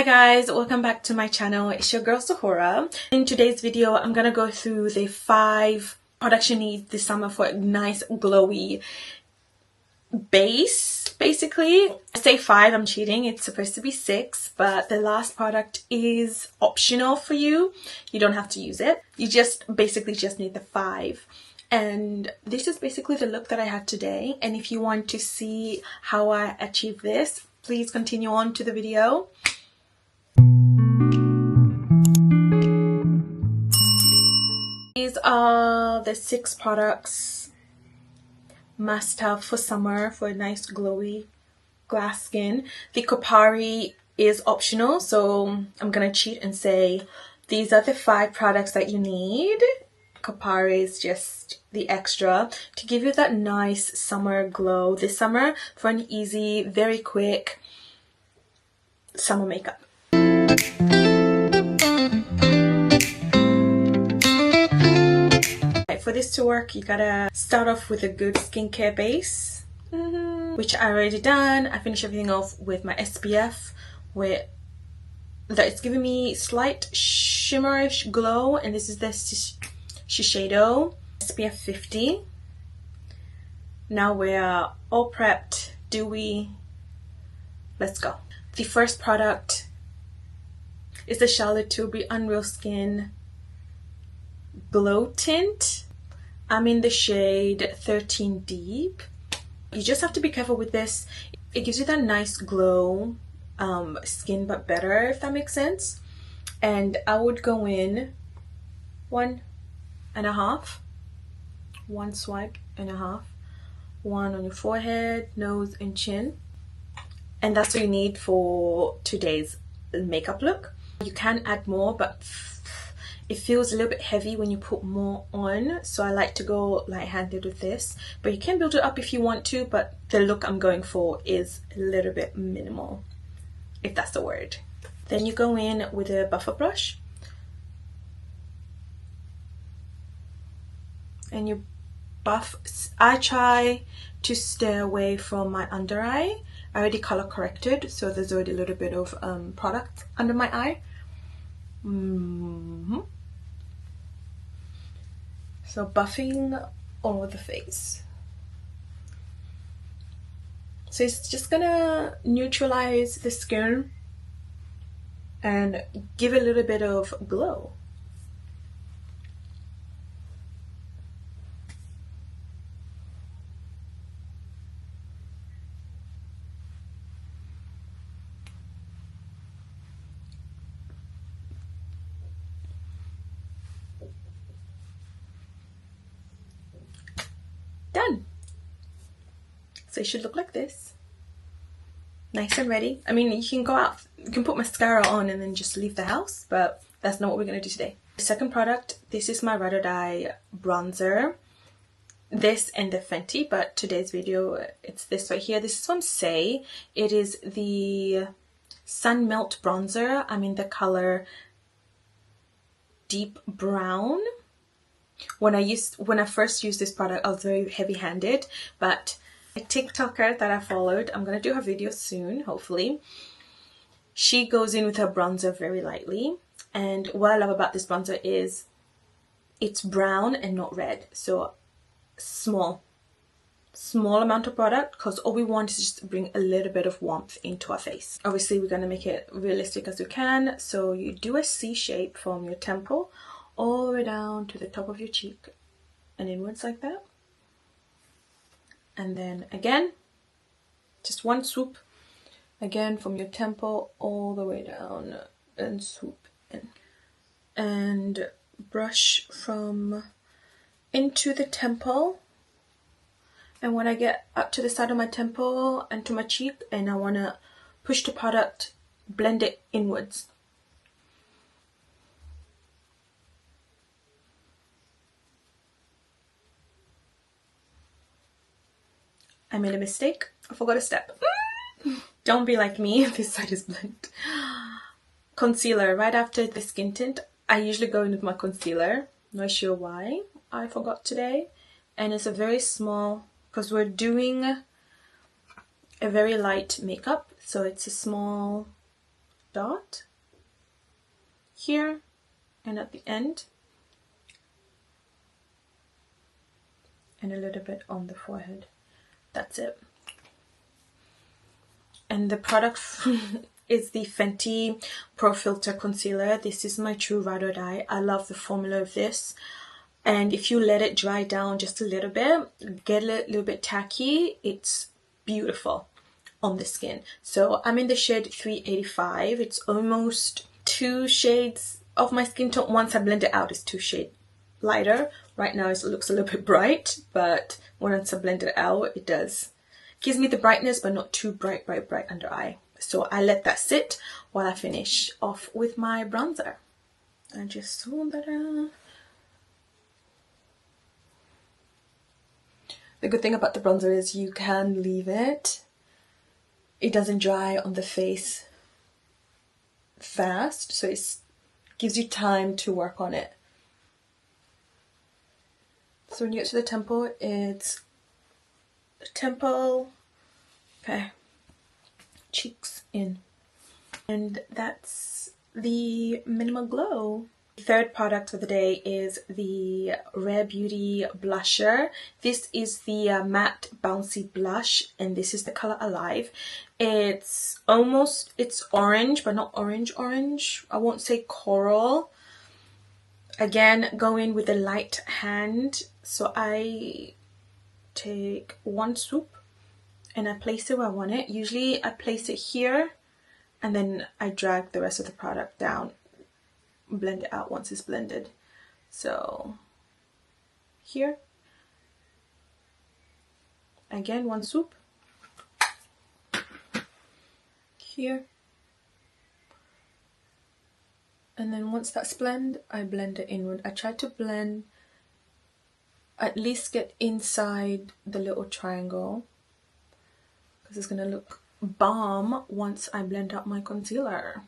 Hi guys, welcome back to my channel. It's your girl Sahora. In today's video, I'm gonna go through the 5 products you need this summer for a nice glowy base. Basically, I say 5, I'm cheating. It's supposed to be 6, but the last product is optional for you. You don't have to use it. You just basically just need the 5. And this is basically the look that I had today. And if you want to see how I achieved this, please continue on to the video. These are the 6 products must have for summer for a nice glowy glass skin. The Kopari is optional, so I'm gonna cheat and say these are the 5 products that you need. Kopari is just the extra to give you that nice summer glow this summer for an easy, very quick summer makeup. For this to work, you gotta start off with a good skincare base, which I already done. I finished everything off with my SPF, with that it's giving me slight shimmerish glow, and this is the Shiseido SPF 50. Now we're all prepped, dewy. Let's go. The first product is the Charlotte Tilbury Unreal Skin Glow Tint. I'm in the shade 13 Deep. You just have to be careful with this. It gives you that nice glow skin, but better, if that makes sense. And I would go in 1.5, 1 swipe and a half, 1 on your forehead, nose and chin. And that's what you need for today's makeup look. You can add more, but it feels a little bit heavy when you put more on, so I like to go light-handed with this. But you can build it up if you want to, but the look I'm going for is a little bit minimal, if that's the word. Then you go in with a buffer brush and you buff. I try to stay away from my under eye. I already color corrected, so there's already a little bit of product under my eye. So buffing all over the face. So it's just gonna neutralize the skin and give a little bit of glow. Done. So it should look like this, nice and ready. I mean, you can go out, you can put mascara on and then just leave the house, but that's not what we're going to do today. The second product, this is my Ride or Die bronzer. This and the Fenty, but today's video, it's this right here. This is from Saie. It is the Sun Melt bronzer. I'm in the color Deep Brown. When I first used this product, I was very heavy-handed, but a TikToker that I followed, I'm gonna do her video soon, hopefully. She goes in with her bronzer very lightly, and what I love about this bronzer is it's brown and not red, so small amount of product, because all we want is just to bring a little bit of warmth into our face. Obviously, we're gonna make it realistic as we can, so you do a C shape from your temple all the way down to the top of your cheek and inwards like that. And then again, just one swoop, again from your temple all the way down and swoop in. And brush from into the temple. And when I get up to the side of my temple and to my cheek and I want to push the product, blend it inwards. I made a mistake. I forgot a step. Don't be like me. This side is blent. Concealer. Right after the skin tint, I usually go in with my concealer. Not sure why I forgot today. And it's a very small, because we're doing a very light makeup, so it's a small dot here and at the end, and a little bit on the forehead. That's it. And the product is the Fenty Pro Filter Concealer. This is my true ride or die. I love the formula of this. And if you let it dry down just a little bit, get a little bit tacky, it's beautiful on the skin. So I'm in the shade 385. It's almost 2 shades of my skin tone. Once I blend it out, it's 2 shades lighter. Right now it looks a little bit bright, but once I blend it out, it gives me the brightness, but not too bright under eye. So I let that sit while I finish off with my bronzer. I just saw that. The good thing about the bronzer is you can leave it. It doesn't dry on the face fast, so it gives you time to work on it. So when you get to the temple, it's temple, okay, cheeks in. And that's the Minimal Glow. The third product of the day is the Rare Beauty blusher. This is the matte bouncy blush, and this is the color Alive. It's orange, but not orange. I won't say coral. Again, go in with a light hand. So I take 1 swoop and I place it where I want it. Usually I place it here and then I drag the rest of the product down, blend it out once it's blended. So here, again 1 swoop, here, and then once that's blended, I blend it inward. I try to blend, at least get inside the little triangle, because it's going to look bomb once I blend out my concealer.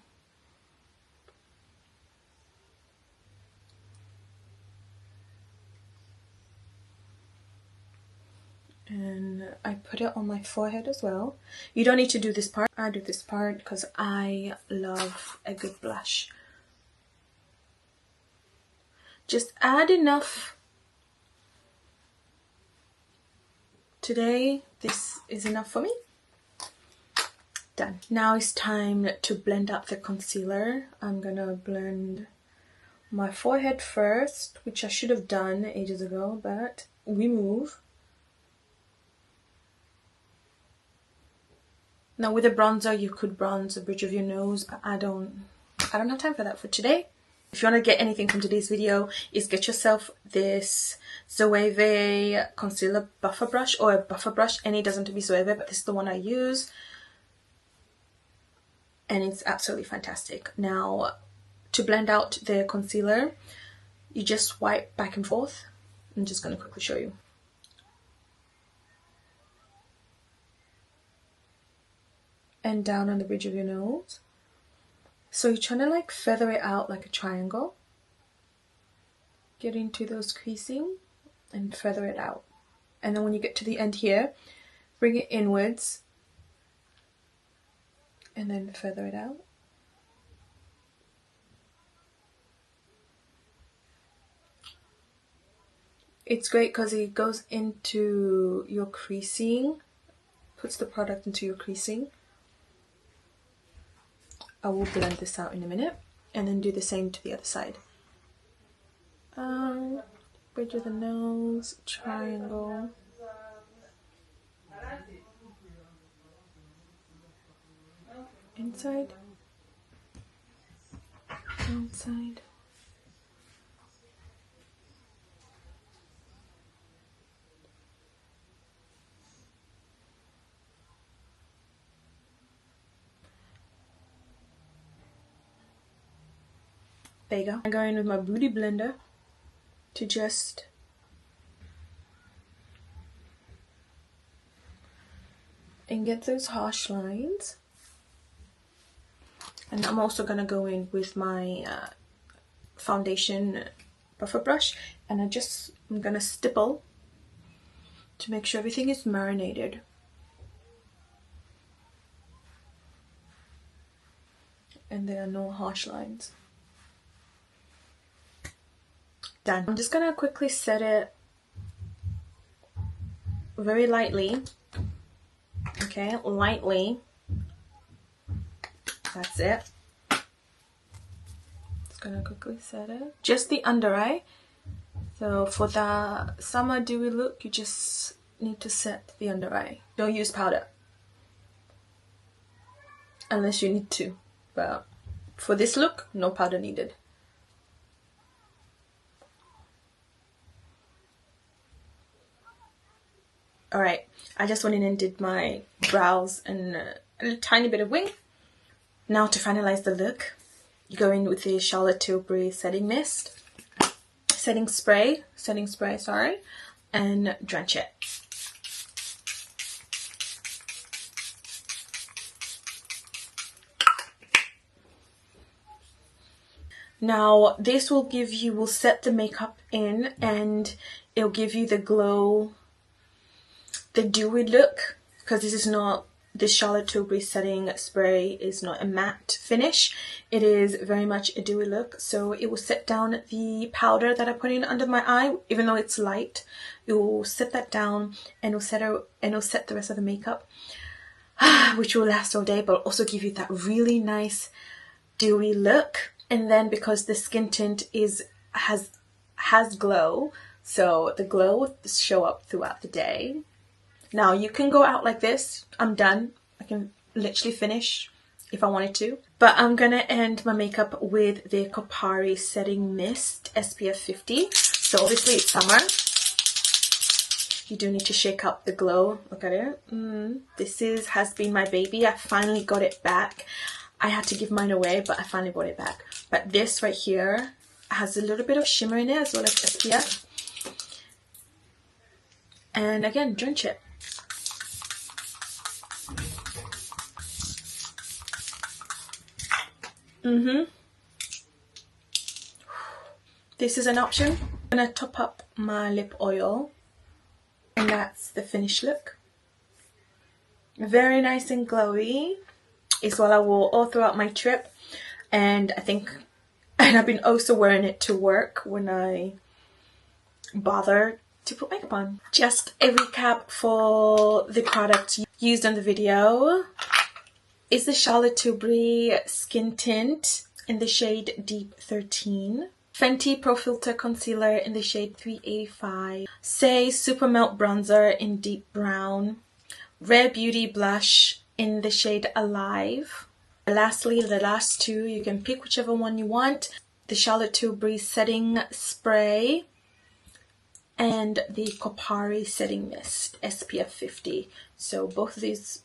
And I put it on my forehead as well. You don't need to do this part. I do this part because I love a good blush. Just add enough. Today, this is enough for me. Done. Now it's time to blend out the concealer. I'm gonna blend my forehead first, which I should have done ages ago, but we move. Now with a bronzer, you could bronze the bridge of your nose, but I don't have time for that for today. If you want to get anything from today's video, is get yourself this Saie concealer buffer brush, or a buffer brush. Any doesn't have to be Saie, but this is the one I use. And it's absolutely fantastic. Now, to blend out the concealer, you just swipe back and forth. I'm just going to quickly show you. And down on the bridge of your nose. So you're trying to like feather it out like a triangle. Get into those creasing and feather it out. And then when you get to the end here, bring it inwards and then feather it out. It's great because it goes into your creasing, puts the product into your creasing. I will blend this out in a minute and then do the same to the other side. Bridge of the nose, triangle. Inside, outside. There you go. I'm going with my Beauty Blender to just and get those harsh lines. And I'm also going to go in with my foundation buffer brush, and I'm going to stipple to make sure everything is marinated. and there are no harsh lines. Done. I'm just gonna quickly set it very lightly. Okay, lightly. That's it. Just gonna quickly set it. Just the under eye. So for the summer dewy look, you just need to set the under eye. Don't use powder. Unless you need to. But for this look, no powder needed. Alright, I just went in and did my brows and a tiny bit of wing. Now to finalize the look, you go in with the Charlotte Tilbury setting spray, sorry, and drench it. Now this will set the makeup in, and it'll give you the glow, the dewy look, because this Charlotte Tilbury setting spray is not a matte finish. It is very much a dewy look, so it will set down the powder that I put in under my eye. Even though it's light, it will set that down, and it'll set the rest of the makeup, which will last all day, but also give you that really nice dewy look. And then because the skin tint has glow, so the glow will show up throughout the day. Now you can go out like this. I'm done. I can literally finish if I wanted to. But I'm gonna end my makeup with the Kopari Setting Mist SPF 50. So obviously it's summer. You do need to shake up the glow. Look at it. This has been my baby. I finally got it back. I had to give mine away, but I finally brought it back. But this right here has a little bit of shimmer in it as well as SPF. And again, drench it. This is an option. I'm gonna top up my lip oil, and that's the finished look. Very nice and glowy. It's what I wore all throughout my trip, and I've been also wearing it to work when I bother to put makeup on. Just a recap for the products used in the video. Is the Charlotte Tilbury Skin Tint in the shade Deep 13. Fenty Pro Filter Concealer in the shade 385. Saie Super Melt Bronzer in Deep Brown. Rare Beauty Blush in the shade Alive. Lastly, the last two, you can pick whichever one you want. The Charlotte Tilbury Setting Spray and the Kopari Setting Mist SPF 50. So both of these,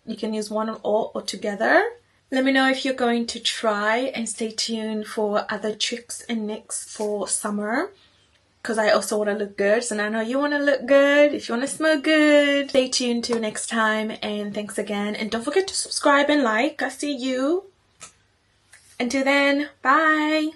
you can use one or together. Let me know if you're going to try, and stay tuned for other tricks and nicks for summer, because I also want to look good, and I know you want to look good. If you want to smell good, stay tuned till next time, and thanks again, and don't forget to subscribe and like. I see you. Until then, bye.